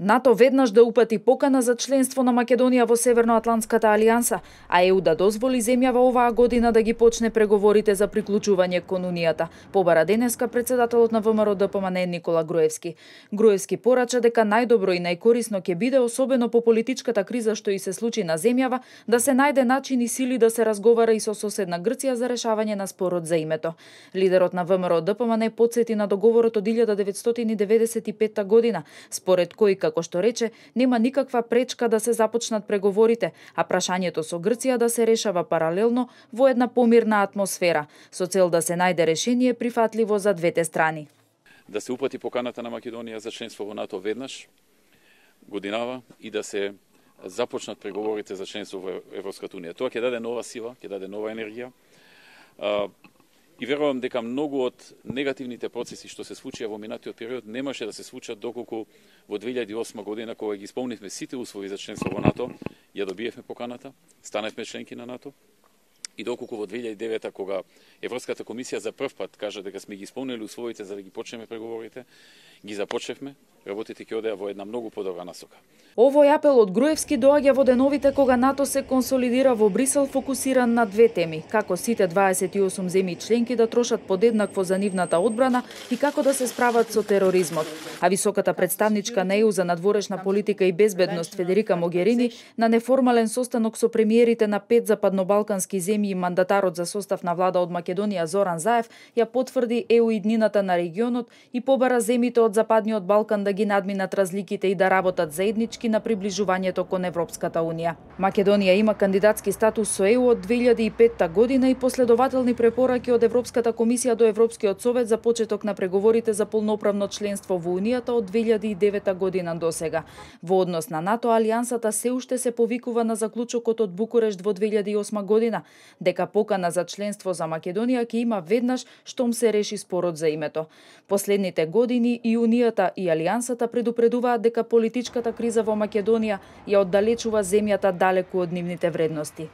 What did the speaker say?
НАТО веднаш да упати покана за членство на Македонија во Северноатлантската алијанса, а ЕУ да дозволи земјава оваа година да ги почне преговорите за приклучување кон Унијата, побара денеска председателот на ВМРО ДПМН Никола Груевски. Груевски порача дека најдобро и најкорисно ќе биде, особено по политичката криза што и се случи на земјава, да се најде начин и сили да се разговара и со соседна Грција за решавање на спорот за името. Лидерот на ВМРО ДПМН потсети на договорот од 1995 година, според кој, како што рече, нема никаква пречка да се започнат преговорите, а прашањето со Грција да се решава паралелно во една помирна атмосфера, со цел да се најде решение прифатливо за двете страни. Да се упати поканата на Македонија за членство во НАТО веднаш годинава и да се започнат преговорите за членство во Европската унија. Тоа ќе даде нова сила, ќе даде нова енергија. И верувам дека многу од негативните процеси што се случија во минатиот период немаше да се случат доколку во 2008 година, кога ги исполнивме сите услови за членство во НАТО, ја добиевме поканата, станавме членки на НАТО. И доколку во 2009 кога Европската комисија за прв пат кажа дека сме ги исполнили условите за да ги почнеме преговорите, ги започневме, работите ќе одеа во една многу подобра насока. Овој апел од Груевски доаѓа во деновите кога НАТО се консолидира во Брисел, фокусиран на две теми: како сите 28 земји членки да трошат подеднакво за нивната одбрана и како да се справат со тероризмот. А високата представничка на ЕУ за надворешна политика и безбедност Федерика Могерини на неформален состанок со премиерите на 5 западнобалкански земји и мандатарот за состав на влада од Македонија Зоран Заев ја потврди ЕУ иднината на регионот и побара земјите од Западниот Балкан да ги надминат разликите и да работат заеднички на приближувањето кон Европската унија. Македонија има кандидатски статус со ЕУ од 2005 година и последователни препораки од Европската комисија до Европскиот совет за почеток на преговорите за полноправно членство во Унијата од 2009 година до сега. Во однос на НАТО, алијансата се уште се повикува на заклучокот од Букурешт во 2008 година, дека покана за членство за Македонија ќе има веднаш штом се реши спорот за името. Последните години и Унијата и алијансата предупредуваат дека политичката криза во Македонија ја оддалечува земјата далеку од нивните вредности.